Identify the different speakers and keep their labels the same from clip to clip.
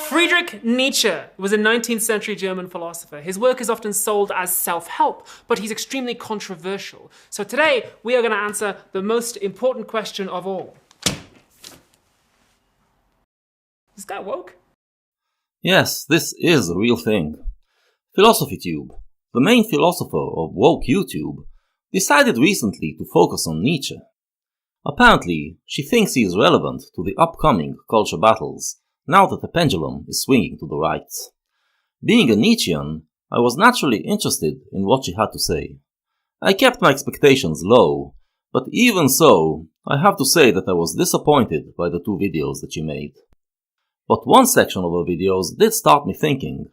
Speaker 1: Friedrich Nietzsche was a 19th century German philosopher. His work is often sold as self-help, but he's extremely controversial. So today, we are going to answer the most important question of all. Is that woke?
Speaker 2: Yes, this is a real thing. PhilosophyTube, the main philosopher of woke YouTube, decided recently to focus on Nietzsche. Apparently, she thinks he is relevant to the upcoming culture battles, now that the pendulum is swinging to the right. Being a Nietzschean, I was naturally interested in what she had to say. I kept my expectations low, but even so, I have to say that I was disappointed by the two videos that she made. But one section of her videos did start me thinking,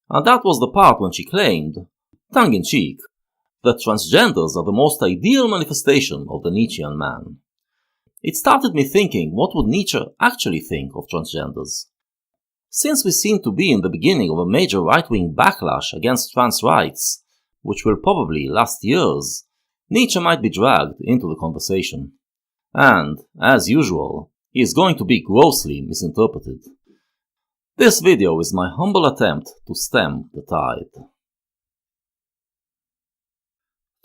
Speaker 2: and that was the part when she claimed, tongue-in-cheek, that transgenders are the most ideal manifestation of the Nietzschean man. It started me thinking, what would Nietzsche actually think of transgenders? Since we seem to be in the beginning of a major right-wing backlash against trans rights, which will probably last years, Nietzsche might be dragged into the conversation. And, as usual, he is going to be grossly misinterpreted. This video is my humble attempt to stem the tide.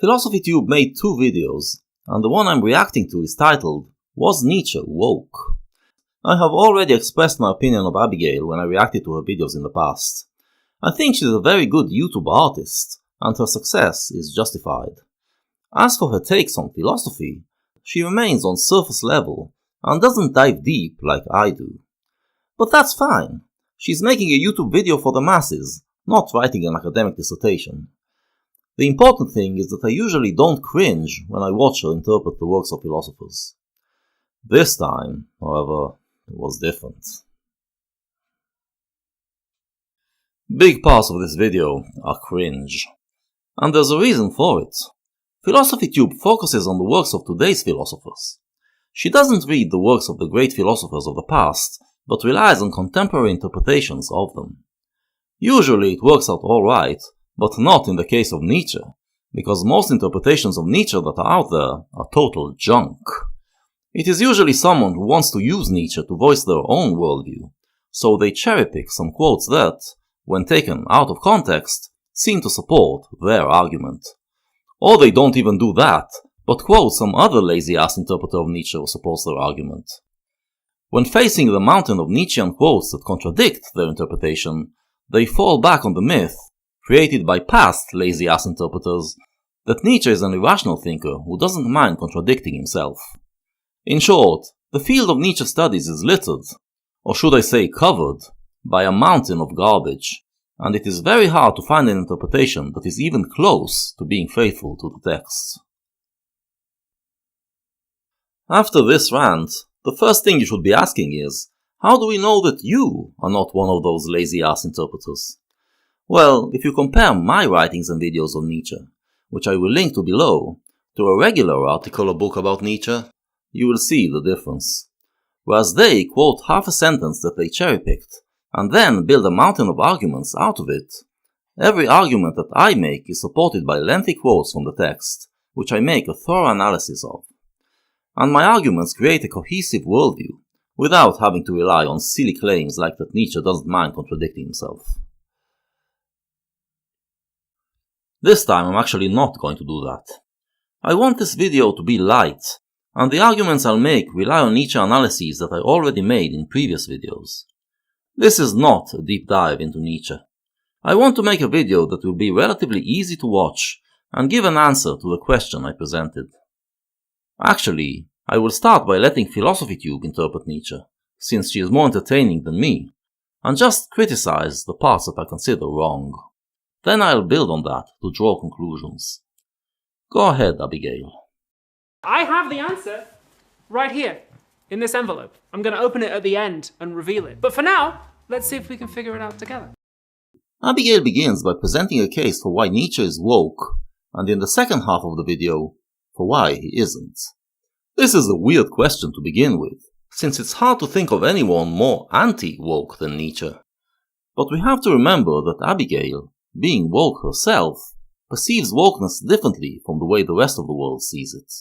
Speaker 2: PhilosophyTube made two videos, and the one I'm reacting to is titled, Was Nietzsche Woke? I have already expressed my opinion of Abigail when I reacted to her videos in the past. I think she's a very good YouTube artist, and her success is justified. As for her takes on philosophy, she remains on surface level and doesn't dive deep like I do. But that's fine. She's making a YouTube video for the masses, not writing an academic dissertation. The important thing is that I usually don't cringe when I watch her interpret the works of philosophers. This time, however, it was different. Big parts of this video are cringe. And there's a reason for it. PhilosophyTube focuses on the works of today's philosophers. She doesn't read the works of the great philosophers of the past, but relies on contemporary interpretations of them. Usually it works out alright, but not in the case of Nietzsche, because most interpretations of Nietzsche that are out there are total junk. It is usually someone who wants to use Nietzsche to voice their own worldview, so they cherry-pick some quotes that, when taken out of context, seem to support their argument. Or they don't even do that, but quote some other lazy-ass interpreter of Nietzsche who supports their argument. When facing the mountain of Nietzschean quotes that contradict their interpretation, they fall back on the myth, created by past lazy-ass interpreters, that Nietzsche is an irrational thinker who doesn't mind contradicting himself. In short, the field of Nietzsche studies is littered, or should I say covered, by a mountain of garbage, and it is very hard to find an interpretation that is even close to being faithful to the text. After this rant, the first thing you should be asking is, how do we know that you are not one of those lazy-ass interpreters? Well, if you compare my writings and videos on Nietzsche, which I will link to below, to a regular article or book about Nietzsche, you will see the difference. Whereas they quote half a sentence that they cherry-picked, and then build a mountain of arguments out of it, every argument that I make is supported by lengthy quotes from the text, which I make a thorough analysis of. And my arguments create a cohesive worldview, without having to rely on silly claims like that Nietzsche doesn't mind contradicting himself. This time I'm actually not going to do that. I want this video to be light, and the arguments I'll make rely on Nietzsche analyses that I already made in previous videos. This is not a deep dive into Nietzsche. I want to make a video that will be relatively easy to watch and give an answer to the question I presented. Actually, I will start by letting PhilosophyTube interpret Nietzsche, since she is more entertaining than me, and just criticize the parts that I consider wrong. Then I'll build on that to draw conclusions. Go ahead, Abigail.
Speaker 1: I have the answer right here, in this envelope. I'm going to open it at the end and reveal it. But for now, let's see if we can figure it out together.
Speaker 2: Abigail begins by presenting a case for why Nietzsche is woke, and in the second half of the video, for why he isn't. This is a weird question to begin with, since it's hard to think of anyone more anti-woke than Nietzsche. But we have to remember that Abigail, being woke herself, perceives wokeness differently from the way the rest of the world sees it.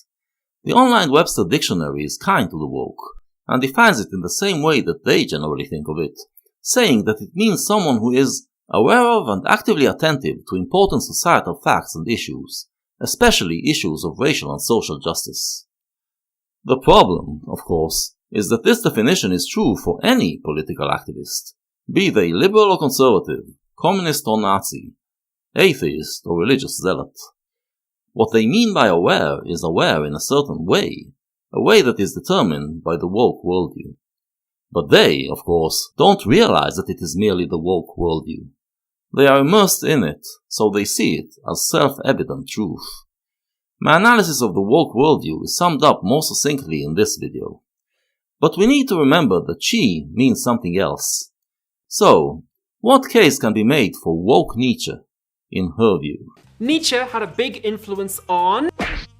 Speaker 2: The online Webster dictionary is kind to the woke, and defines it in the same way that they generally think of it, saying that it means someone who is aware of and actively attentive to important societal facts and issues, especially issues of racial and social justice. The problem, of course, is that this definition is true for any political activist, be they liberal or conservative, communist or Nazi, atheist or religious zealot. What they mean by aware is aware in a certain way, a way that is determined by the woke worldview. But they, of course, don't realize that it is merely the woke worldview. They are immersed in it, so they see it as self-evident truth. My analysis of the woke worldview is summed up more succinctly in this video. But we need to remember that she means something else. So, what case can be made for woke Nietzsche, in her view?
Speaker 1: Nietzsche had a big influence on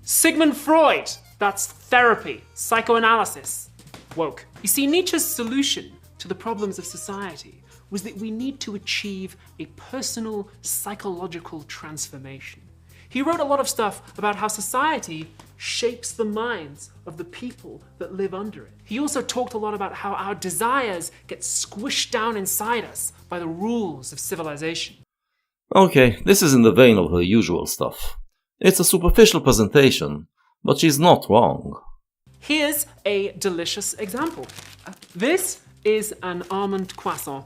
Speaker 1: Sigmund Freud. That's therapy, psychoanalysis, woke. You see, Nietzsche's solution to the problems of society was that we need to achieve a personal psychological transformation. He wrote a lot of stuff about how society shapes the minds of the people that live under it. He also talked a lot about how our desires get squished down inside us by the rules of civilization.
Speaker 2: Okay, this is in the vein of her usual stuff. It's a superficial presentation, but she's not wrong.
Speaker 1: Here's a delicious example. This is an almond croissant.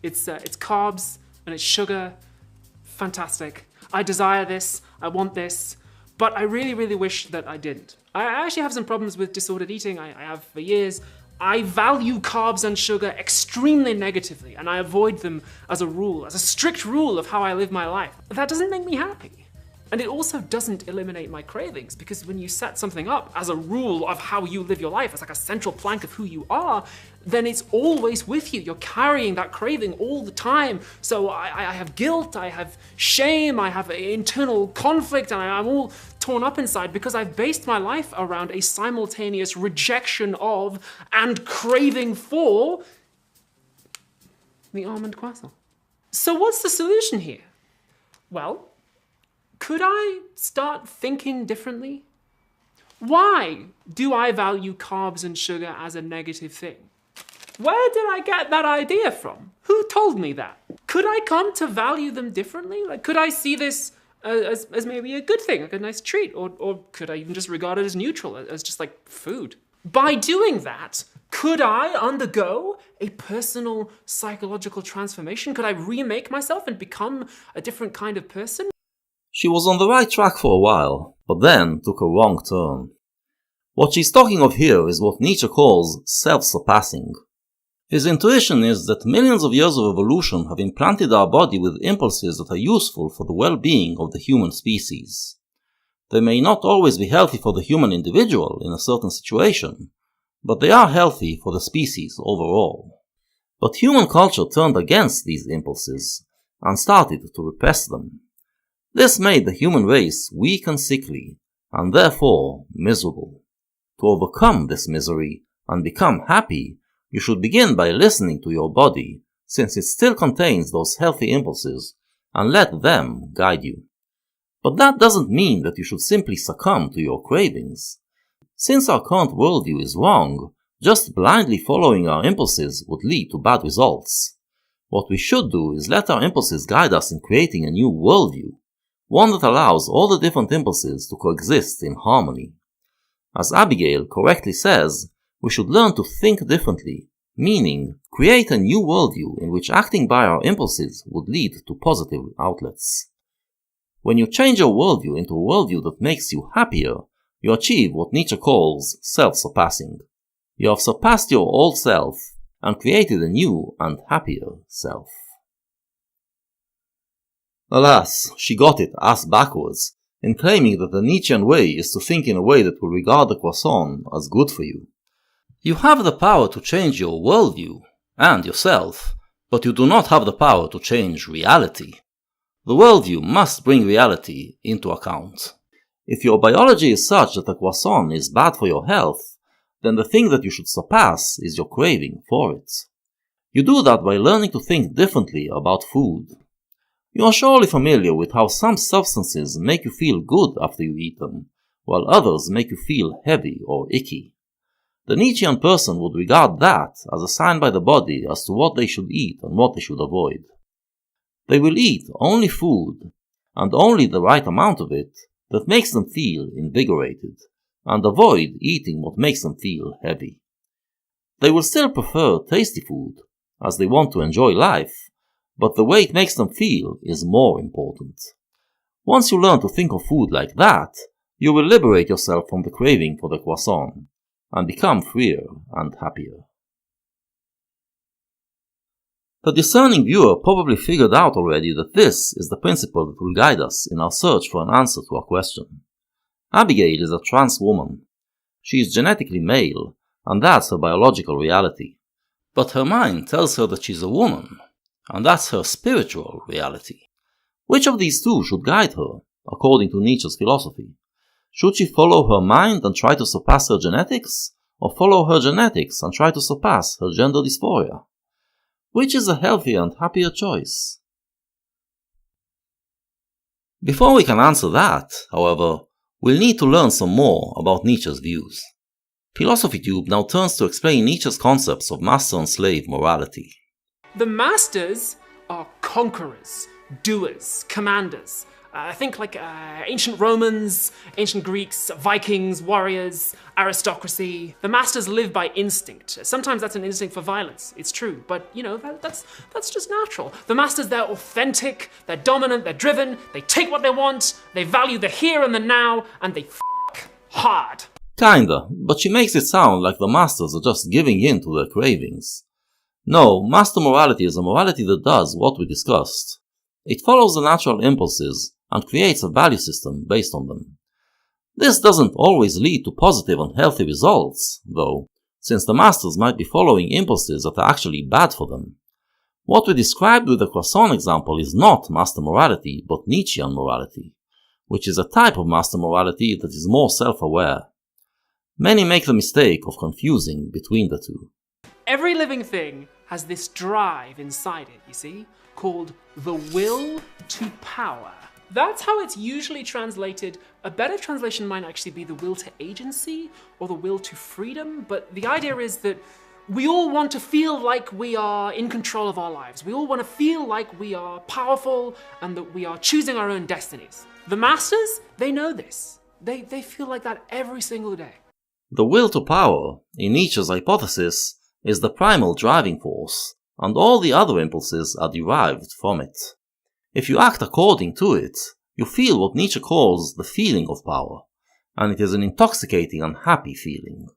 Speaker 1: It's carbs and it's sugar. Fantastic. I desire this, I want this, but I really, really wish that I didn't. I actually have some problems with disordered eating. I have for years. I value carbs and sugar extremely negatively, and I avoid them as a rule, as a strict rule of how I live my life. But that doesn't make me happy. And it also doesn't eliminate my cravings, because when you set something up as a rule of how you live your life, as like a central plank of who you are, then it's always with you. You're carrying that craving all the time. So I have guilt, I have shame, I have internal conflict, and I'm all torn up inside because I've based my life around a simultaneous rejection of and craving for the almond croissant. So what's the solution here? Well, could I start thinking differently? Why do I value carbs and sugar as a negative thing? Where did I get that idea from? Who told me that? Could I come to value them differently? Like, could I see this as maybe a good thing, like a nice treat? Or could I even just regard it as neutral, as just like food? By doing that, could I undergo a personal psychological transformation? Could I remake myself and become a different kind of person?
Speaker 2: She was on the right track for a while, but then took a wrong turn. What she's talking of here is what Nietzsche calls self-surpassing. His intuition is that millions of years of evolution have implanted our body with impulses that are useful for the well-being of the human species. They may not always be healthy for the human individual in a certain situation, but they are healthy for the species overall. But human culture turned against these impulses and started to repress them. This made the human race weak and sickly, and therefore miserable. To overcome this misery and become happy, you should begin by listening to your body, since it still contains those healthy impulses, and let them guide you. But that doesn't mean that you should simply succumb to your cravings. Since our current worldview is wrong, just blindly following our impulses would lead to bad results. What we should do is let our impulses guide us in creating a new worldview, one that allows all the different impulses to coexist in harmony. As Abigail correctly says, we should learn to think differently, meaning create a new worldview in which acting by our impulses would lead to positive outlets. When you change your worldview into a worldview that makes you happier, you achieve what Nietzsche calls self-surpassing. You have surpassed your old self and created a new and happier self. Alas, she got it ass backwards in claiming that the Nietzschean way is to think in a way that will regard the croissant as good for you. You have the power to change your worldview and yourself, but you do not have the power to change reality. The worldview must bring reality into account. If your biology is such that a croissant is bad for your health, then the thing that you should surpass is your craving for it. You do that by learning to think differently about food. You are surely familiar with how some substances make you feel good after you eat them, while others make you feel heavy or icky. The Nietzschean person would regard that as a sign by the body as to what they should eat and what they should avoid. They will eat only food, and only the right amount of it, that makes them feel invigorated, and avoid eating what makes them feel heavy. They will still prefer tasty food, as they want to enjoy life, but the way it makes them feel is more important. Once you learn to think of food like that, you will liberate yourself from the craving for the croissant, and become freer and happier. The discerning viewer probably figured out already that this is the principle that will guide us in our search for an answer to our question. Abigail is a trans woman. She is genetically male, and that's her biological reality. But her mind tells her that she's a woman, and that's her spiritual reality. Which of these two should guide her, according to Nietzsche's philosophy? Should she follow her mind and try to surpass her genetics, or follow her genetics and try to surpass her gender dysphoria? Which is a healthier and happier choice? Before we can answer that, however, we'll need to learn some more about Nietzsche's views. PhilosophyTube now turns to explain Nietzsche's concepts of master and slave morality.
Speaker 1: The masters are conquerors, doers, commanders. Think like ancient Romans, ancient Greeks, Vikings, warriors, aristocracy. The masters live by instinct. Sometimes that's an instinct for violence, it's true, but that's just natural. The masters, they're authentic, they're dominant, they're driven, they take what they want, they value the here and the now, and they f*** hard.
Speaker 2: Kinda, but she makes it sound like the masters are just giving in to their cravings. No, master morality is a morality that does what we discussed. It follows the natural impulses and creates a value system based on them. This doesn't always lead to positive and healthy results, though, since the masters might be following impulses that are actually bad for them. What we described with the croissant example is not master morality, but Nietzschean morality, which is a type of master morality that is more self-aware. Many make the mistake of confusing between the two.
Speaker 1: Every living thing has this drive inside it, you see, called the will to power. That's how it's usually translated. A better translation might actually be the will to agency or the will to freedom, but the idea is that we all want to feel like we are in control of our lives. We all want to feel like we are powerful and that we are choosing our own destinies. The masters, they know this. They feel like that every single day.
Speaker 2: The will to power, in Nietzsche's hypothesis, is the primal driving force, and all the other impulses are derived from it. If you act according to it, you feel what Nietzsche calls the feeling of power, and it is an intoxicating and happy feeling.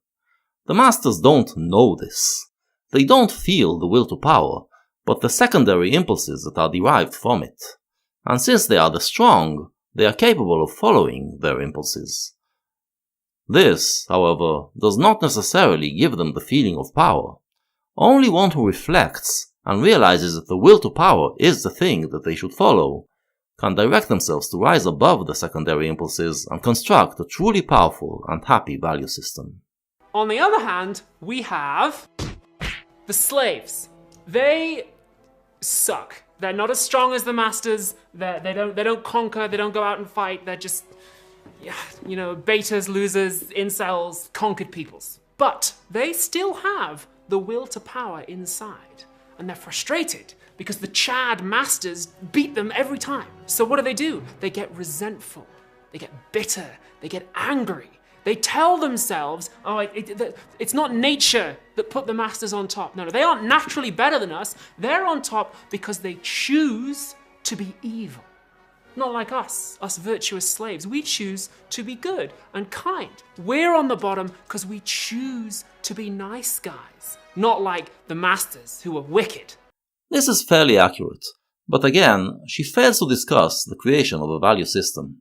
Speaker 2: The masters don't know this. They don't feel the will to power, but the secondary impulses that are derived from it. And since they are the strong, they are capable of following their impulses. This, however, does not necessarily give them the feeling of power. Only one who reflects and realizes that the will to power is the thing that they should follow can direct themselves to rise above the secondary impulses and construct a truly powerful and happy value system.
Speaker 1: On the other hand, we have the slaves. They suck. They're not as strong as the masters. They don't conquer. They don't go out and fight. They're just, betas, losers, incels, conquered peoples. But they still have the will to power inside. And they're frustrated because the Chad masters beat them every time. So what do? They get resentful. They get bitter. They get angry. They tell themselves, it's not nature that put the masters on top. No, they aren't naturally better than us. They're on top because they choose to be evil. Not like us virtuous slaves. We choose to be good and kind. We're on the bottom because we choose to be nice guys. Not like the masters who are wicked.
Speaker 2: This is fairly accurate, but again, she fails to discuss the creation of a value system.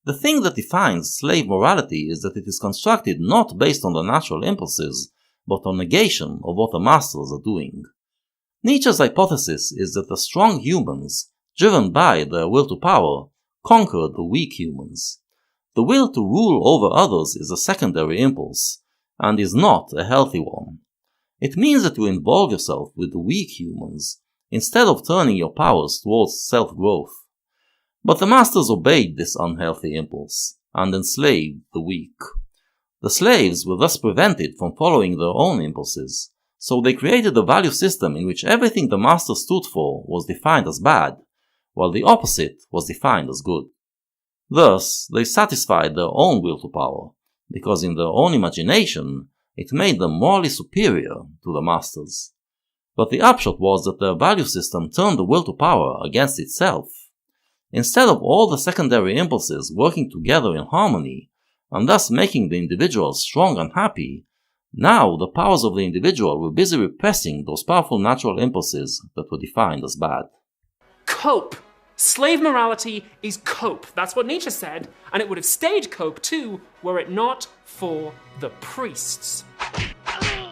Speaker 2: The thing that defines slave morality is that it is constructed not based on the natural impulses, but on negation of what the masters are doing. Nietzsche's hypothesis is that the strong humans, driven by their will to power, conquer the weak humans. The will to rule over others is a secondary impulse, and is not a healthy one. It means that you involve yourself with the weak humans, instead of turning your powers towards self-growth. But the masters obeyed this unhealthy impulse, and enslaved the weak. The slaves were thus prevented from following their own impulses, so they created a value system in which everything the master stood for was defined as bad, while the opposite was defined as good. Thus, they satisfied their own will to power, because in their own imagination, it made them morally superior to the masters. But the upshot was that their value system turned the will to power against itself. Instead of all the secondary impulses working together in harmony, and thus making the individual strong and happy, now the powers of the individual were busy repressing those powerful natural impulses that were defined as bad.
Speaker 1: Cope. Slave morality is cope. That's what Nietzsche said, and it would have stayed cope too were it not for the priests.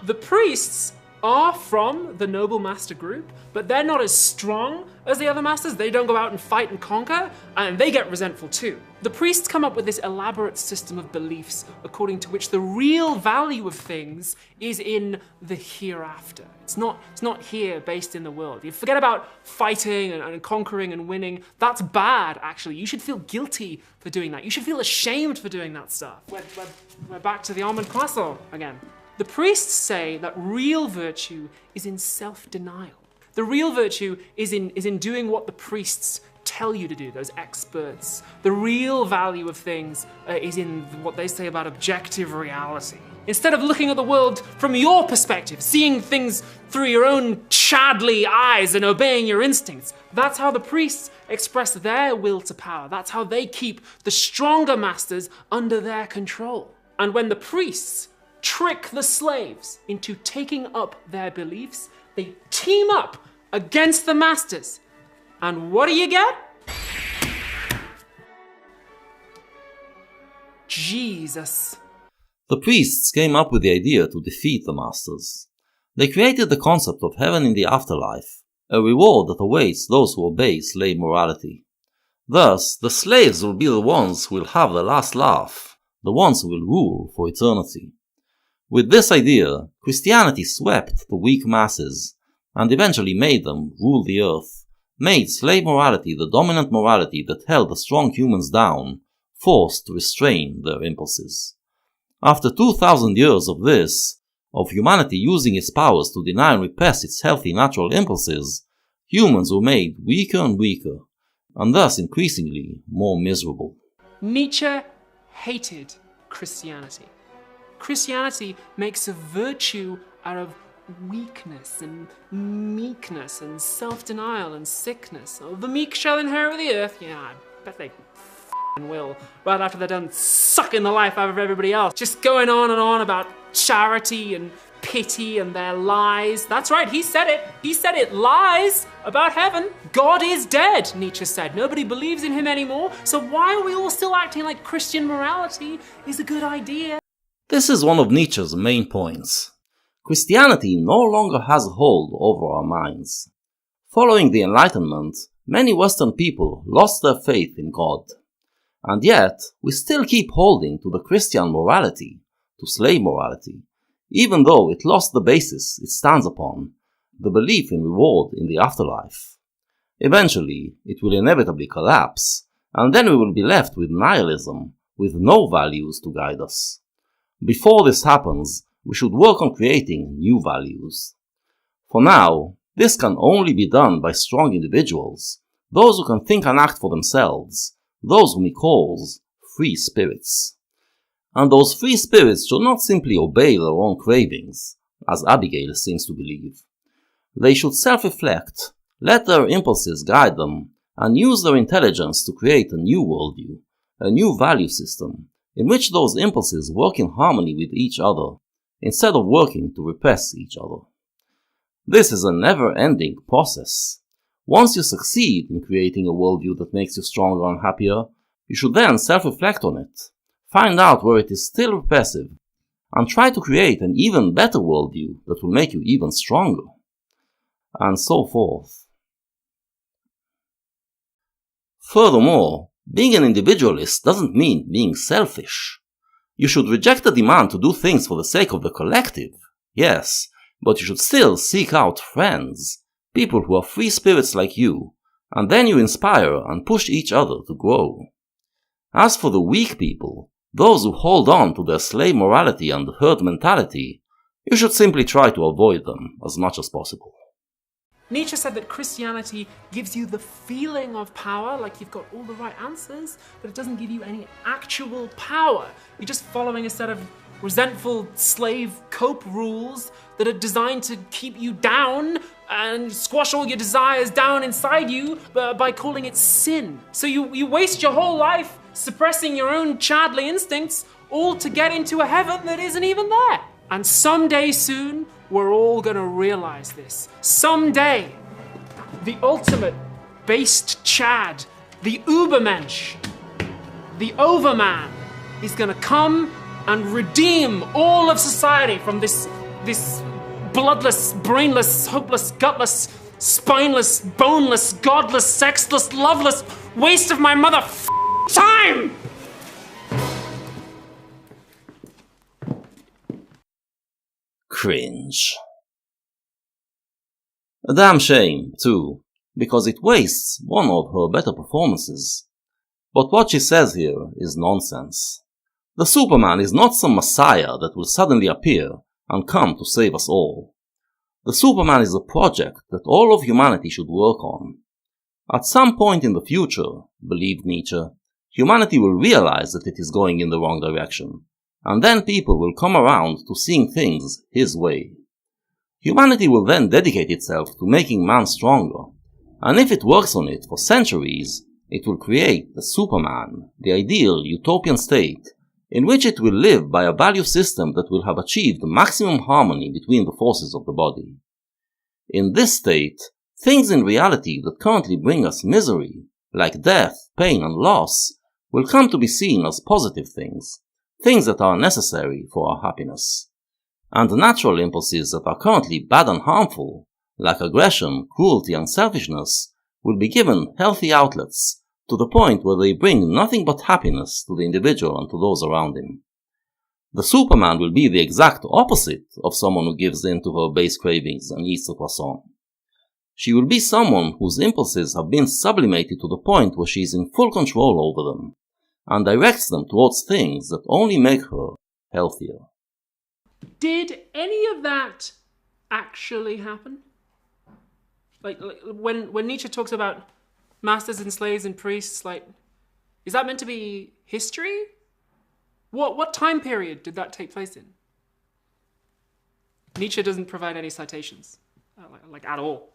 Speaker 1: The priests are from the noble master group, but they're not as strong as the other masters. They don't go out and fight and conquer, and they get resentful too. The priests come up with this elaborate system of beliefs according to which the real value of things is in the hereafter. It's not here based in the world. You forget about fighting and conquering and winning. That's bad, actually. You should feel guilty for doing that. You should feel ashamed for doing that stuff. We're back to the almond croissant again. The priests say that real virtue is in self-denial. The real virtue is in doing what the priests tell you to do, those experts. The real value of things is in what they say about objective reality. Instead of looking at the world from your perspective, seeing things through your own chadly eyes and obeying your instincts, that's how the priests express their will to power. That's how they keep the stronger masters under their control. And when the priests trick the slaves into taking up their beliefs, they team up against the masters. And what do you get? Jesus.
Speaker 2: The priests came up with the idea to defeat the masters. They created the concept of heaven in the afterlife, a reward that awaits those who obey slave morality. Thus, the slaves will be the ones who will have the last laugh, the ones who will rule for eternity. With this idea, Christianity swept the weak masses, and eventually made them rule the earth, made slave morality the dominant morality that held the strong humans down, forced to restrain their impulses. After 2,000 years of this, of humanity using its powers to deny and repress its healthy natural impulses, humans were made weaker and weaker, and thus increasingly more miserable.
Speaker 1: Nietzsche hated Christianity. Christianity makes a virtue out of weakness and meekness and self-denial and sickness. Oh, the meek shall inherit the earth. Yeah, I bet they will. Right after they're done sucking the life out of everybody else. Just going on and on about charity and pity and their lies. That's right, he said it. He said it. Lies about heaven. God is dead, Nietzsche said. Nobody believes in him anymore. So why are we all still acting like Christian morality is a good idea?
Speaker 2: This is one of Nietzsche's main points. Christianity no longer has a hold over our minds. Following the Enlightenment, many Western people lost their faith in God. And yet, we still keep holding to the Christian morality, to slave morality, even though it lost the basis it stands upon, the belief in reward in the afterlife. Eventually, it will inevitably collapse, and then we will be left with nihilism, with no values to guide us. Before this happens, we should work on creating new values. For now, this can only be done by strong individuals, those who can think and act for themselves, those whom he calls free spirits. And those free spirits should not simply obey their own cravings, as Abigail seems to believe. They should self-reflect, let their impulses guide them, and use their intelligence to create a new worldview, a new value system, in which those impulses work in harmony with each other, instead of working to repress each other. This is a never-ending process. Once you succeed in creating a worldview that makes you stronger and happier, you should then self-reflect on it, find out where it is still repressive, and try to create an even better worldview that will make you even stronger, and so forth. Furthermore, being an individualist doesn't mean being selfish. You should reject the demand to do things for the sake of the collective, yes, but you should still seek out friends, people who are free spirits like you, and then you inspire and push each other to grow. As for the weak people, those who hold on to their slave morality and herd mentality, you should simply try to avoid them as much as possible.
Speaker 1: Nietzsche said that Christianity gives you the feeling of power, like you've got all the right answers, but it doesn't give you any actual power. You're just following a set of resentful slave cope rules that are designed to keep you down and squash all your desires down inside you by calling it sin. So you waste your whole life suppressing your own childly instincts, all to get into a heaven that isn't even there. And someday soon, we're all gonna realize this. Someday, the ultimate based Chad, the Ubermensch, the overman, is gonna come and redeem all of society from this bloodless, brainless, hopeless, gutless, spineless, boneless, godless, sexless, loveless waste of my mother time!
Speaker 2: Cringe. A damn shame, too, because it wastes one of her better performances. But what she says here is nonsense. The Superman is not some messiah that will suddenly appear and come to save us all. The Superman is a project that all of humanity should work on. At some point in the future, believed Nietzsche, humanity will realize that it is going in the wrong direction, and then people will come around to seeing things his way. Humanity will then dedicate itself to making man stronger, and if it works on it for centuries, it will create the Superman, the ideal utopian state, in which it will live by a value system that will have achieved maximum harmony between the forces of the body. In this state, things in reality that currently bring us misery, like death, pain, and loss, will come to be seen as positive things, things that are necessary for our happiness. And the natural impulses that are currently bad and harmful, like aggression, cruelty, and selfishness, will be given healthy outlets to the point where they bring nothing but happiness to the individual and to those around him. The Superman will be the exact opposite of someone who gives in to her base cravings and eats a croissant. She will be someone whose impulses have been sublimated to the point where she is in full control over them, and directs them towards things that only make her healthier.
Speaker 1: Did any of that actually happen? Like when Nietzsche talks about masters and slaves and priests, like, is that meant to be history? What time period did that take place in? Nietzsche doesn't provide any citations, like at all.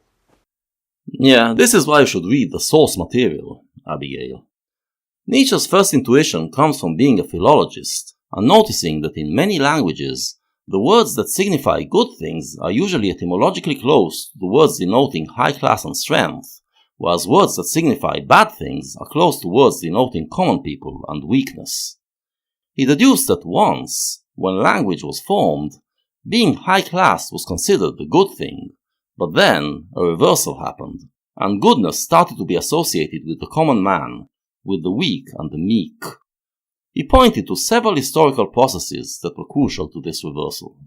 Speaker 2: Yeah, this is why you should read the source material, Abigail. Nietzsche's first intuition comes from being a philologist and noticing that in many languages, the words that signify good things are usually etymologically close to the words denoting high class and strength, whereas words that signify bad things are close to words denoting common people and weakness. He deduced that once, when language was formed, being high class was considered the good thing, but then a reversal happened, and goodness started to be associated with the common man, with the weak and the meek. He pointed to several historical processes that were crucial to this reversal.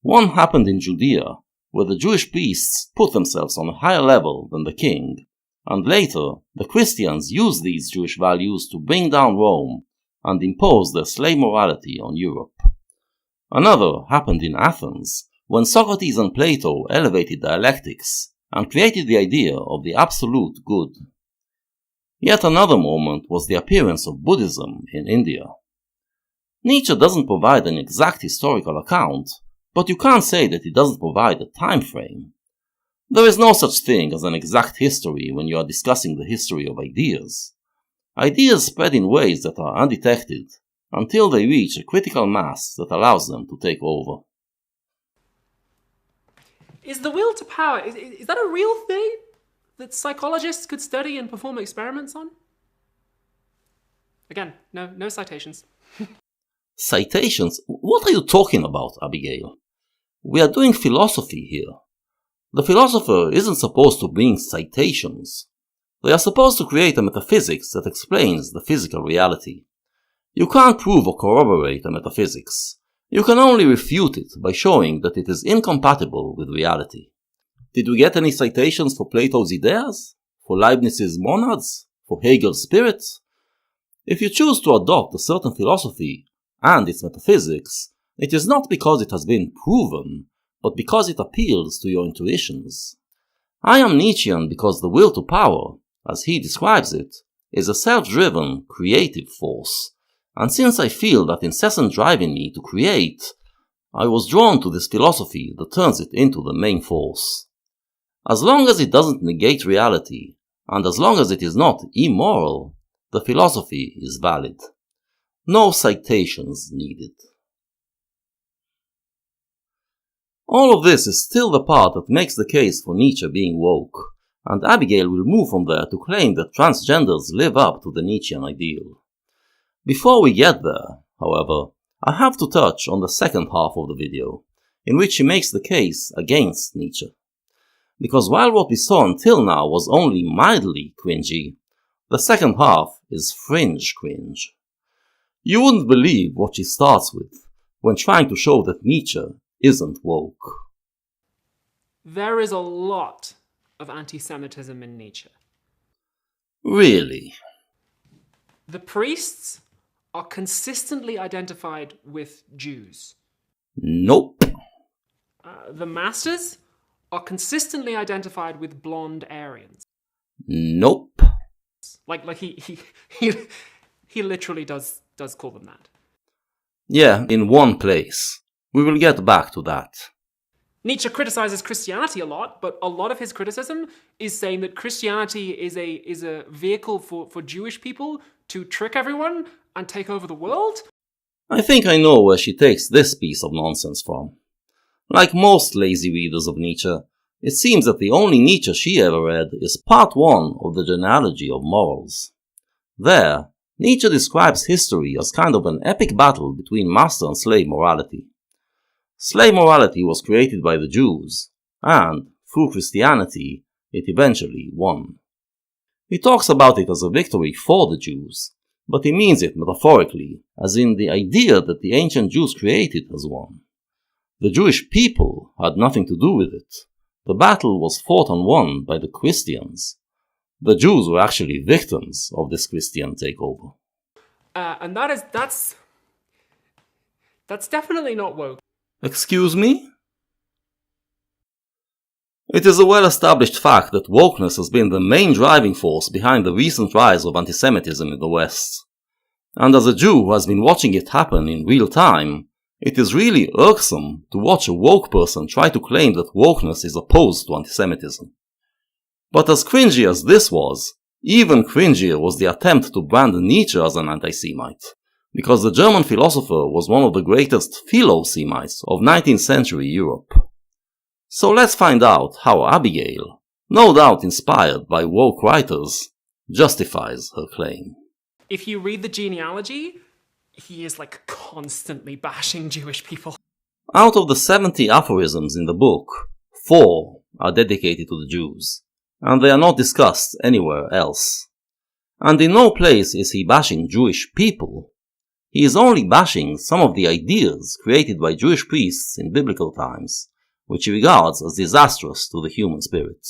Speaker 2: One happened in Judea, where the Jewish priests put themselves on a higher level than the king, and later the Christians used these Jewish values to bring down Rome and impose their slave morality on Europe. Another happened in Athens, when Socrates and Plato elevated dialectics and created the idea of the absolute good. Yet another moment was the appearance of Buddhism in India. Nietzsche doesn't provide an exact historical account, but you can't say that he doesn't provide a time frame. There is no such thing as an exact history when you are discussing the history of ideas. Ideas spread in ways that are undetected until they reach a critical mass that allows them to take over.
Speaker 1: Is the will to power, is that a real thing that psychologists could study and perform experiments on? Again, no citations.
Speaker 2: Citations? What are you talking about, Abigail? We are doing philosophy here. The philosopher isn't supposed to bring citations. They are supposed to create a metaphysics that explains the physical reality. You can't prove or corroborate a metaphysics. You can only refute it by showing that it is incompatible with reality. Did we get any citations for Plato's ideas? For Leibniz's monads? For Hegel's spirit? If you choose to adopt a certain philosophy and its metaphysics, it is not because it has been proven, but because it appeals to your intuitions. I am Nietzschean because the will to power, as he describes it, is a self-driven, creative force, and since I feel that incessant drive in me to create, I was drawn to this philosophy that turns it into the main force. As long as it doesn't negate reality, and as long as it is not immoral, the philosophy is valid. No citations needed. All of this is still the part that makes the case for Nietzsche being woke, and Abigail will move from there to claim that transgenders live up to the Nietzschean ideal. Before we get there, however, I have to touch on the second half of the video, in which she makes the case against Nietzsche. Because while what we saw until now was only mildly cringy, the second half is fringe cringe. You wouldn't believe what she starts with when trying to show that Nietzsche isn't woke.
Speaker 1: There is a lot of anti-Semitism in Nietzsche.
Speaker 2: Really?
Speaker 1: The priests are consistently identified with Jews.
Speaker 2: Nope.
Speaker 1: The masters are consistently identified with blonde Aryans.
Speaker 2: Nope.
Speaker 1: Like he literally does call them that.
Speaker 2: Yeah, in one place. We will get back to that.
Speaker 1: Nietzsche criticizes Christianity a lot, but a lot of his criticism is saying that Christianity is a vehicle for Jewish people to trick everyone and take over the world.
Speaker 2: I think I know where she takes this piece of nonsense from. Like most lazy readers of Nietzsche, it seems that the only Nietzsche she ever read is part 1 of the genealogy of morals. There, Nietzsche describes history as kind of an epic battle between master and slave morality. Slave morality was created by the Jews, and, through Christianity, it eventually won. He talks about it as a victory for the Jews, but he means it metaphorically, as in the idea that the ancient Jews created has won. The Jewish people had nothing to do with it. The battle was fought and won by the Christians. The Jews were actually victims of this Christian takeover.
Speaker 1: And that's definitely not woke.
Speaker 2: Excuse me? It is a well-established fact that wokeness has been the main driving force behind the recent rise of antisemitism in the West. And as a Jew who has been watching it happen in real time, it is really irksome to watch a woke person try to claim that wokeness is opposed to antisemitism. But as cringy as this was, even cringier was the attempt to brand Nietzsche as an anti-Semite, because the German philosopher was one of the greatest Philo-Semites of 19th century Europe. So let's find out how Abigail, no doubt inspired by woke writers, justifies her claim.
Speaker 1: If you read the genealogy, he is like constantly bashing Jewish people.
Speaker 2: Out of the 70 aphorisms in the book, 4 are dedicated to the Jews, and they are not discussed anywhere else. And in no place is he bashing Jewish people. He is only bashing some of the ideas created by Jewish priests in biblical times, which he regards as disastrous to the human spirit.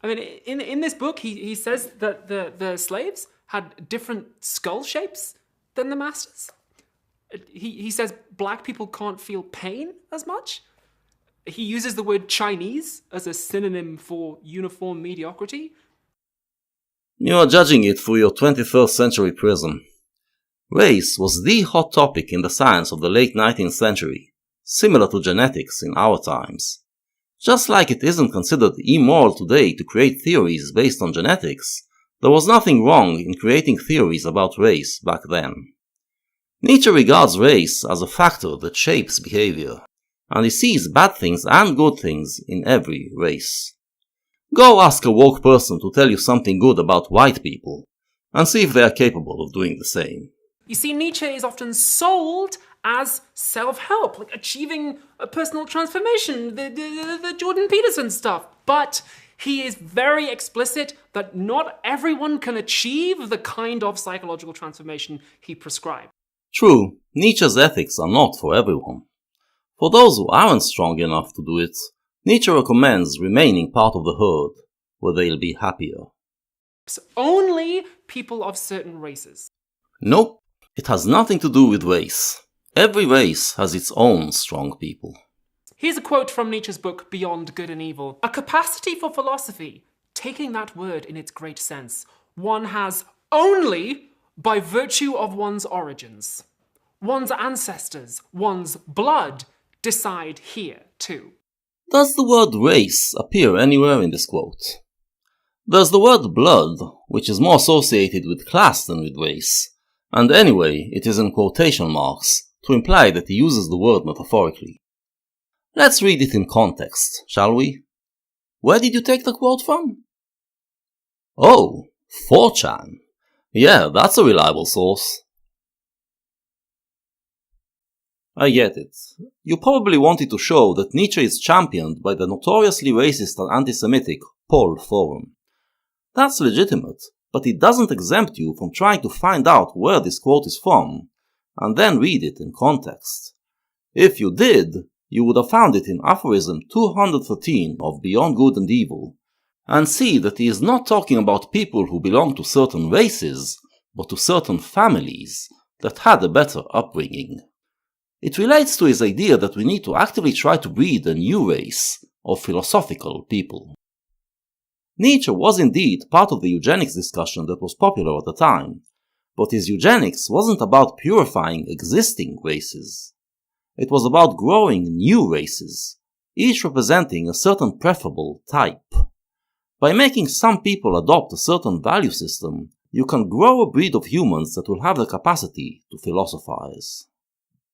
Speaker 1: I mean, in this book, he says that the slaves had different skull shapes than the masters. He says black people can't feel pain as much. He uses the word Chinese as a synonym for uniform mediocrity.
Speaker 2: You are judging it through your 21st century prism. Race was the hot topic in the science of the late 19th century, similar to genetics in our times. Just like it isn't considered immoral today to create theories based on genetics, there was nothing wrong in creating theories about race back then. Nietzsche regards race as a factor that shapes behavior, and he sees bad things and good things in every race. Go ask a woke person to tell you something good about white people, and see if they are capable of doing the same.
Speaker 1: You see, Nietzsche is often sold as self-help, like achieving a personal transformation, the Jordan Peterson stuff. But he is very explicit that not everyone can achieve the kind of psychological transformation he prescribed.
Speaker 2: True, Nietzsche's ethics are not for everyone. For those who aren't strong enough to do it, Nietzsche recommends remaining part of the herd, where they'll be happier.
Speaker 1: So only people of certain races.
Speaker 2: Nope, it has nothing to do with race. Every race has its own strong people.
Speaker 1: Here's a quote from Nietzsche's book Beyond Good and Evil. A capacity for philosophy, taking that word in its great sense, one has only by virtue of one's origins. One's ancestors, one's blood decide here too.
Speaker 2: Does the word race appear anywhere in this quote? There's the word blood, which is more associated with class than with race, and anyway, it is in quotation marks, to imply that he uses the word metaphorically. Let's read it in context, shall we? Where did you take the quote from? Oh, 4chan. Yeah, that's a reliable source. I get it. You probably wanted to show that Nietzsche is championed by the notoriously racist and anti-Semitic Pol Forum. That's legitimate, but it doesn't exempt you from trying to find out where this quote is from, and then read it in context. If you did, you would have found it in aphorism 213 of Beyond Good and Evil, and see that he is not talking about people who belong to certain races, but to certain families that had a better upbringing. It relates to his idea that we need to actively try to breed a new race of philosophical people. Nietzsche was indeed part of the eugenics discussion that was popular at the time, but his eugenics wasn't about purifying existing races. It was about growing new races, each representing a certain preferable type. By making some people adopt a certain value system, you can grow a breed of humans that will have the capacity to philosophize.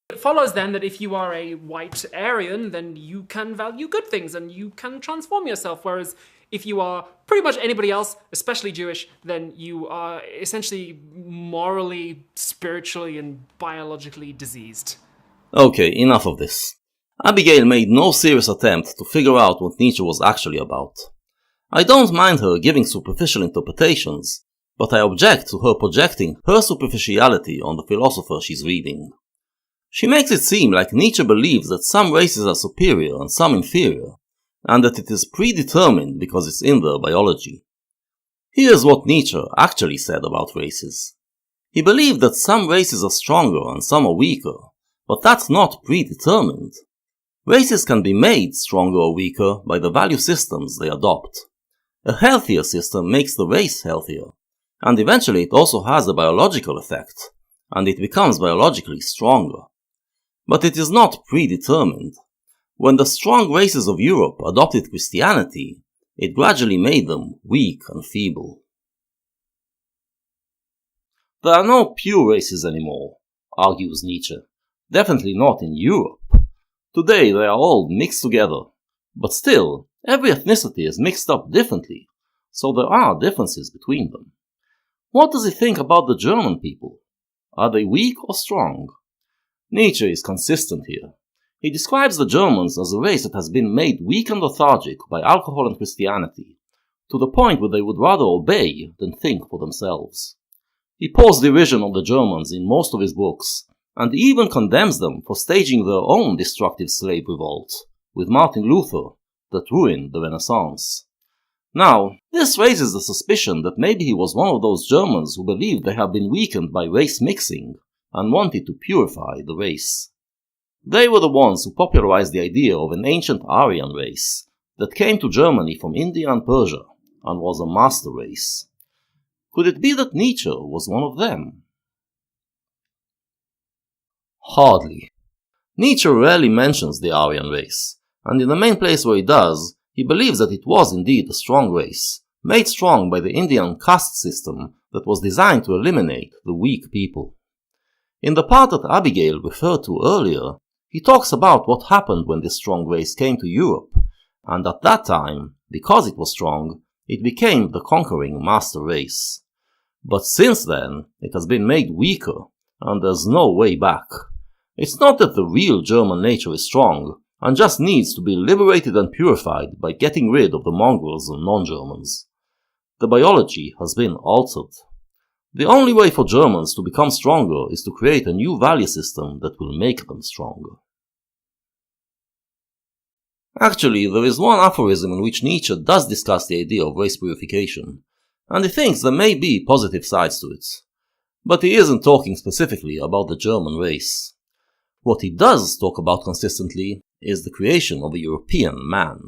Speaker 1: It follows then that if you are a white Aryan, then you can value good things and you can transform yourself, whereas if you are pretty much anybody else, especially Jewish, then you are essentially morally, spiritually, and biologically diseased.
Speaker 2: Okay, enough of this. Abigail made no serious attempt to figure out what Nietzsche was actually about. I don't mind her giving superficial interpretations, but I object to her projecting her superficiality on the philosopher she's reading. She makes it seem like Nietzsche believes that some races are superior and some inferior, and that it is predetermined because it's in their biology. Here's what Nietzsche actually said about races. He believed that some races are stronger and some are weaker, but that's not predetermined. Races can be made stronger or weaker by the value systems they adopt. A healthier system makes the race healthier, and eventually it also has a biological effect, and it becomes biologically stronger. But it is not predetermined. When the strong races of Europe adopted Christianity, it gradually made them weak and feeble. There are no pure races anymore, argues Nietzsche. Definitely not in Europe. Today they are all mixed together, but still, every ethnicity is mixed up differently, so there are differences between them. What does he think about the German people? Are they weak or strong? Nietzsche is consistent here. He describes the Germans as a race that has been made weak and lethargic by alcohol and Christianity, to the point where they would rather obey than think for themselves. He pours derision on the Germans in most of his books, and even condemns them for staging their own destructive slave revolt, with Martin Luther, that ruined the Renaissance. Now, this raises the suspicion that maybe he was one of those Germans who believed they had been weakened by race mixing, and wanted to purify the race. They were the ones who popularized the idea of an ancient Aryan race that came to Germany from India and Persia and was a master race. Could it be that Nietzsche was one of them? Hardly. Nietzsche rarely mentions the Aryan race, and in the main place where he does, he believes that it was indeed a strong race, made strong by the Indian caste system that was designed to eliminate the weak people. In the part that Abigail referred to earlier, he talks about what happened when this strong race came to Europe, and at that time, because it was strong, it became the conquering master race. But since then, it has been made weaker, and there's no way back. It's not that the real German nature is strong, and just needs to be liberated and purified by getting rid of the mongrels and non-Germans. The biology has been altered. The only way for Germans to become stronger is to create a new value system that will make them stronger. Actually, there is one aphorism in which Nietzsche does discuss the idea of race purification, and he thinks there may be positive sides to it. But he isn't talking specifically about the German race. What he does talk about consistently is the creation of a European man.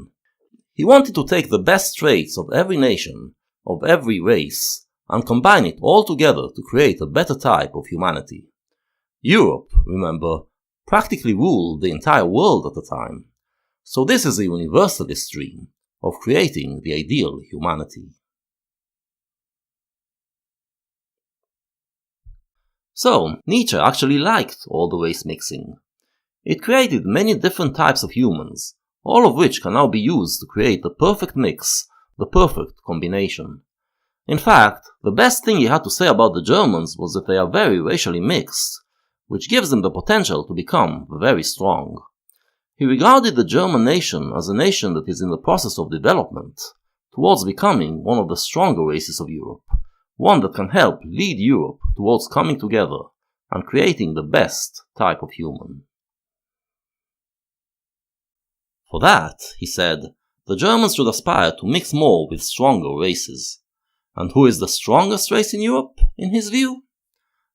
Speaker 2: He wanted to take the best traits of every nation, of every race, and combine it all together to create a better type of humanity. Europe, remember, practically ruled the entire world at the time, so this is a universalist dream of creating the ideal humanity. So, Nietzsche actually liked all the race mixing. It created many different types of humans, all of which can now be used to create the perfect mix, the perfect combination. In fact, the best thing he had to say about the Germans was that they are very racially mixed, which gives them the potential to become very strong. He regarded the German nation as a nation that is in the process of development, towards becoming one of the stronger races of Europe, one that can help lead Europe towards coming together and creating the best type of human. For that, he said, the Germans should aspire to mix more with stronger races. And who is the strongest race in Europe, in his view?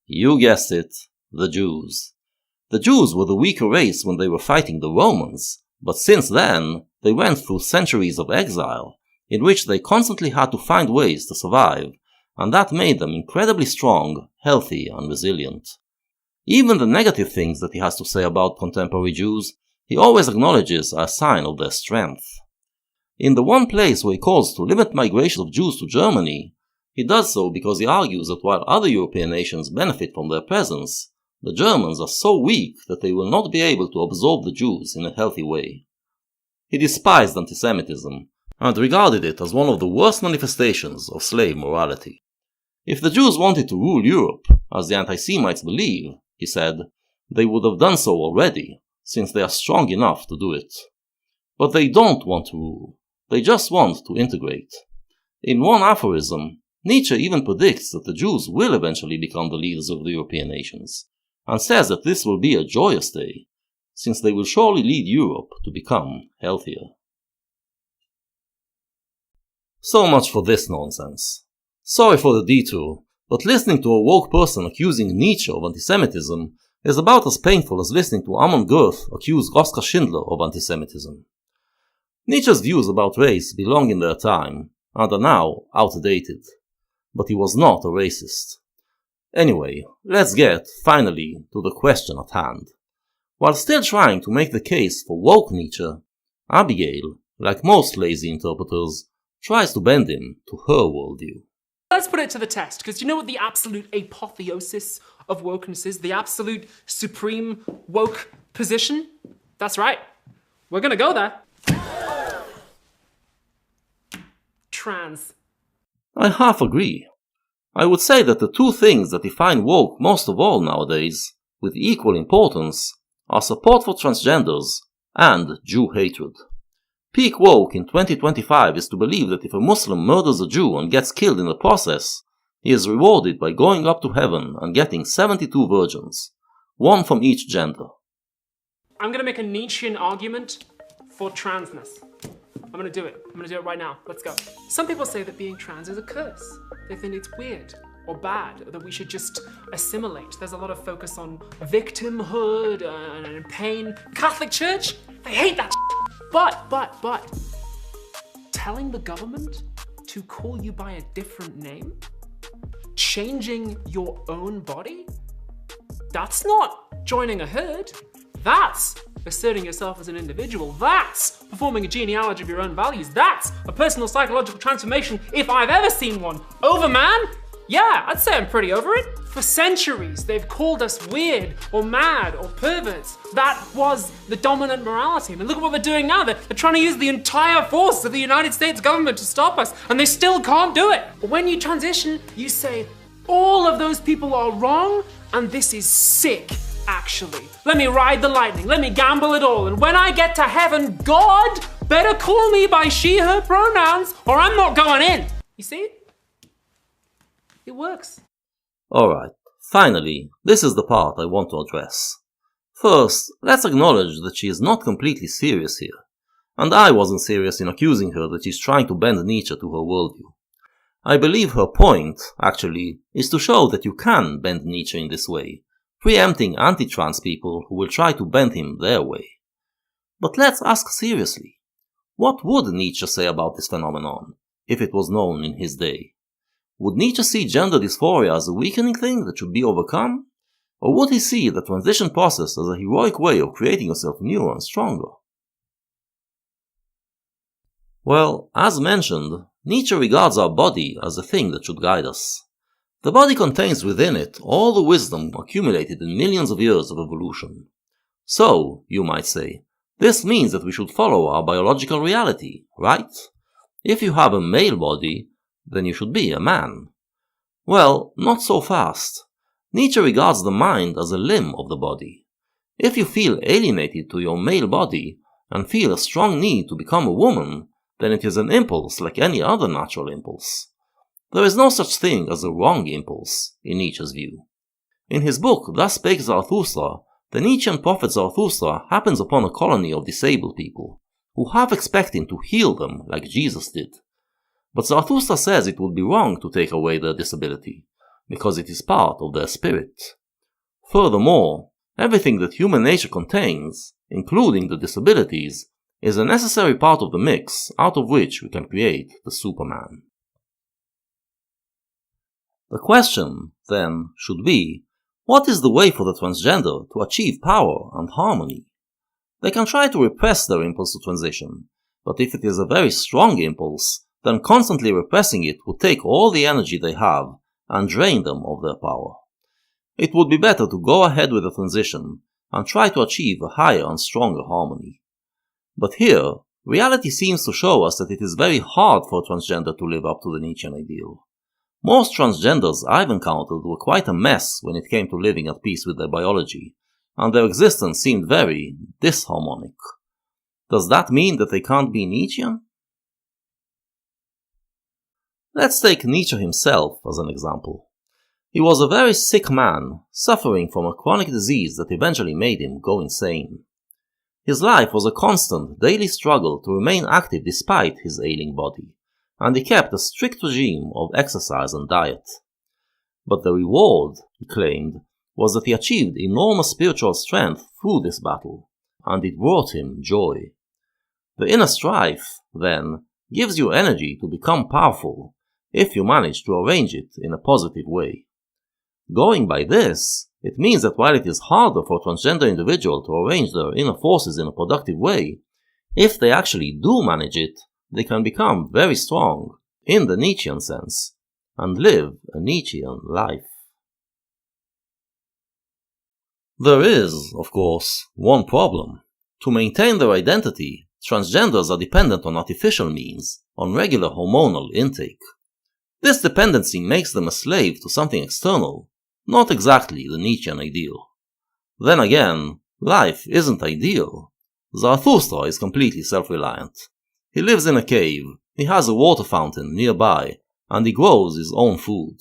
Speaker 2: You guessed it, the Jews. The Jews were the weaker race when they were fighting the Romans, but since then, they went through centuries of exile, in which they constantly had to find ways to survive, and that made them incredibly strong, healthy, and resilient. Even the negative things that he has to say about contemporary Jews, he always acknowledges as a sign of their strength. In the one place where he calls to limit migration of Jews to Germany, he does so because he argues that while other European nations benefit from their presence, the Germans are so weak that they will not be able to absorb the Jews in a healthy way. He despised antisemitism, and regarded it as one of the worst manifestations of slave morality. If the Jews wanted to rule Europe, as the anti-Semites believe, he said, they would have done so already, since they are strong enough to do it. But they don't want to rule, they just want to integrate. In one aphorism, Nietzsche even predicts that the Jews will eventually become the leaders of the European nations, and says that this will be a joyous day, since they will surely lead Europe to become healthier. So much for this nonsense. Sorry for the detour, but listening to a woke person accusing Nietzsche of antisemitism is about as painful as listening to Amon Goeth accuse Rosca Schindler of antisemitism. Nietzsche's views about race belong in their time, and are now outdated. But he was not a racist. Anyway, let's get, finally, to the question at hand. While still trying to make the case for woke Nietzsche, Abigail, like most lazy interpreters, tries to bend him to her worldview.
Speaker 1: Let's put it to the test, because you know what the absolute apotheosis of wokeness is? The absolute supreme woke position? That's right. We're gonna go there. Trans.
Speaker 2: I half agree. I would say that the two things that define woke most of all nowadays, with equal importance, are support for transgenders and Jew hatred. Peak woke in 2025 is to believe that if a Muslim murders a Jew and gets killed in the process, he is rewarded by going up to heaven and getting 72 virgins, one from each gender.
Speaker 1: I'm gonna make a Nietzschean argument for transness. I'm gonna do it. I'm gonna do it right now. Let's go. Some people say that being trans is a curse. They think it's weird or bad, or that we should just assimilate. There's a lot of focus on victimhood and pain. Catholic Church, they hate that shit. But, telling the government to call you by a different name? Changing your own body? That's not joining a herd. That's asserting yourself as an individual. That's performing a genealogy of your own values. That's a personal psychological transformation if I've ever seen one. Over, man? Yeah, I'd say I'm pretty over it. For centuries, they've called us weird or mad or perverts. That was the dominant morality. I mean, look at what they're doing now. They're trying to use the entire force of the United States government to stop us, and they still can't do it. But when you transition, you say, all of those people are wrong, and this is sick, actually. Let me ride the lightning. Let me gamble it all. And when I get to heaven, God better call me by she, her pronouns, or I'm not going in. You see? It works.
Speaker 2: Alright, finally, this is the part I want to address. First, let's acknowledge that she is not completely serious here, and I wasn't serious in accusing her that she's trying to bend Nietzsche to her worldview. I believe her point, actually, is to show that you can bend Nietzsche in this way, preempting anti-trans people who will try to bend him their way. But let's ask seriously, what would Nietzsche say about this phenomenon, if it was known in his day? Would Nietzsche see gender dysphoria as a weakening thing that should be overcome? Or would he see the transition process as a heroic way of creating yourself newer and stronger? Well, as mentioned, Nietzsche regards our body as a thing that should guide us. The body contains within it all the wisdom accumulated in millions of years of evolution. So, you might say, this means that we should follow our biological reality, right? If you have a male body, then you should be a man. Well, not so fast. Nietzsche regards the mind as a limb of the body. If you feel alienated to your male body and feel a strong need to become a woman, then it is an impulse like any other natural impulse. There is no such thing as a wrong impulse, in Nietzsche's view. In his book Thus Spake Zarathustra, the Nietzschean prophet Zarathustra happens upon a colony of disabled people, who half expect him to heal them like Jesus did. But Zarathustra says it would be wrong to take away their disability, because it is part of their spirit. Furthermore, everything that human nature contains, including the disabilities, is a necessary part of the mix out of which we can create the Superman. The question, then, should be, what is the way for the transgender to achieve power and harmony? They can try to repress their impulse to transition, but if it is a very strong impulse, then constantly repressing it would take all the energy they have and drain them of their power. It would be better to go ahead with the transition and try to achieve a higher and stronger harmony. But here, reality seems to show us that it is very hard for a transgender to live up to the Nietzschean ideal. Most transgenders I've encountered were quite a mess when it came to living at peace with their biology, and their existence seemed very disharmonic. Does that mean that they can't be Nietzschean? Let's take Nietzsche himself as an example. He was a very sick man, suffering from a chronic disease that eventually made him go insane. His life was a constant, daily struggle to remain active despite his ailing body, and he kept a strict regime of exercise and diet. But the reward, he claimed, was that he achieved enormous spiritual strength through this battle, and it brought him joy. The inner strife, then, gives you energy to become powerful, if you manage to arrange it in a positive way. Going by this, it means that while it is harder for a transgender individual to arrange their inner forces in a productive way, if they actually do manage it, they can become very strong, in the Nietzschean sense, and live a Nietzschean life. There is, of course, one problem. To maintain their identity, transgenders are dependent on artificial means, on regular hormonal intake. This dependency makes them a slave to something external, not exactly the Nietzschean ideal. Then again, life isn't ideal. Zarathustra is completely self-reliant. He lives in a cave, he has a water fountain nearby, and he grows his own food.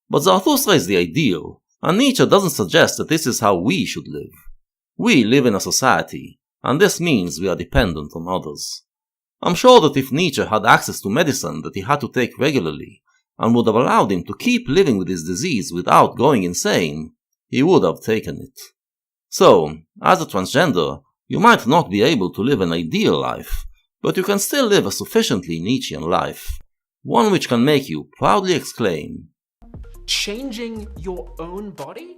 Speaker 2: But Zarathustra is the ideal, and Nietzsche doesn't suggest that this is how we should live. We live in a society, and this means we are dependent on others. I'm sure that if Nietzsche had access to medicine that he had to take regularly, and would have allowed him to keep living with his disease without going insane, he would have taken it. So, as a transgender, you might not be able to live an ideal life, but you can still live a sufficiently Nietzschean life, one which can make you proudly exclaim,
Speaker 1: Changing your own body?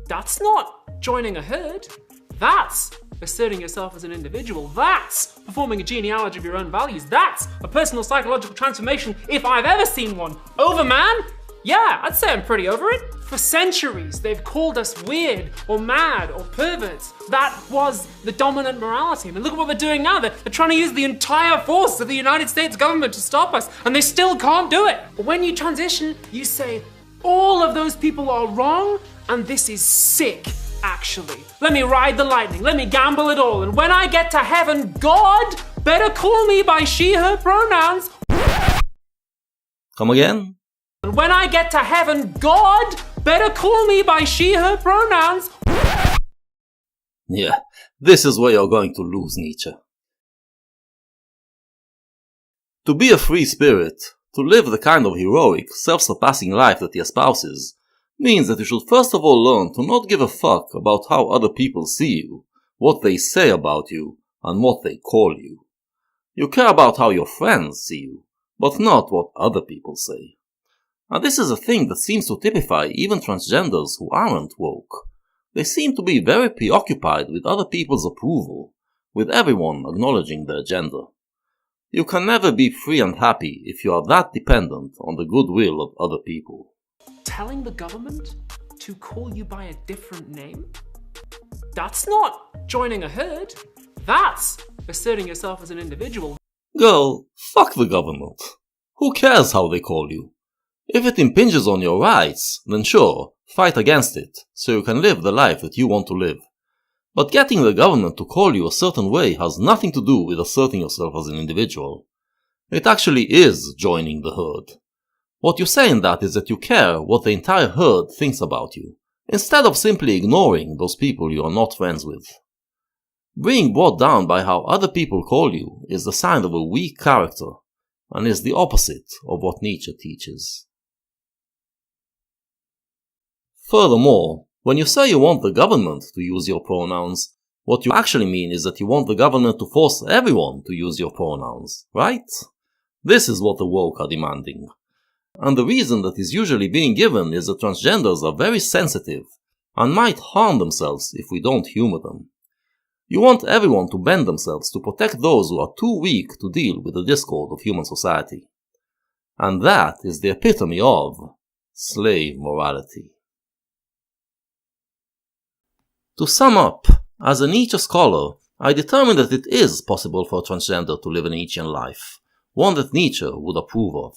Speaker 1: That's not joining a herd. That's asserting yourself as an individual. That's performing a genealogy of your own values. That's a personal psychological transformation if I've ever seen one. Over, man? Yeah, I'd say I'm pretty over it. For centuries, they've called us weird or mad or perverts. That was the dominant morality. I mean, look at what they're doing now. They're trying to use the entire force of the United States government to stop us, and they still can't do it. But when you transition, you say, all of those people are wrong, and this is sick. Actually, let me ride the lightning, let me gamble it all, and when I get to heaven, God better call me by she, her pronouns.
Speaker 2: Come again?
Speaker 1: And when I get to heaven, God better call me by she, her pronouns.
Speaker 2: Yeah, this is where you're going to lose, Nietzsche. To be a free spirit, To live the kind of heroic, self-surpassing life that he espouses means that you should first of all learn to not give a fuck about how other people see you, what they say about you, and what they call you. You care about how your friends see you, but not what other people say. And this is a thing that seems to typify even transgenders who aren't woke. They seem to be very preoccupied with other people's approval, with everyone acknowledging their gender. You can never be free and happy if you are that dependent on the goodwill of other people.
Speaker 1: Telling the government to call you by a different name? That's not joining a herd. That's asserting yourself as an individual.
Speaker 2: Girl, fuck the government. Who cares how they call you? If it impinges on your rights, then sure, fight against it, so you can live the life that you want to live. But getting the government to call you a certain way has nothing to do with asserting yourself as an individual. It actually is joining the herd. What you say in that is that you care what the entire herd thinks about you, instead of simply ignoring those people you are not friends with. Being brought down by how other people call you is the sign of a weak character, and is the opposite of what Nietzsche teaches. Furthermore, when you say you want the government to use your pronouns, what you actually mean is that you want the government to force everyone to use your pronouns, right? This is what the woke are demanding. And the reason that is usually being given is that transgenders are very sensitive and might harm themselves if we don't humor them. You want everyone to bend themselves to protect those who are too weak to deal with the discord of human society. And that is the epitome of slave morality. To sum up, as a Nietzsche scholar, I determined that it is possible for a transgender to live a Nietzschean life, one that Nietzsche would approve of.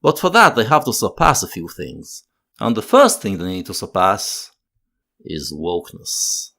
Speaker 2: But for that they have to surpass a few things, and the first thing they need to surpass is wokeness.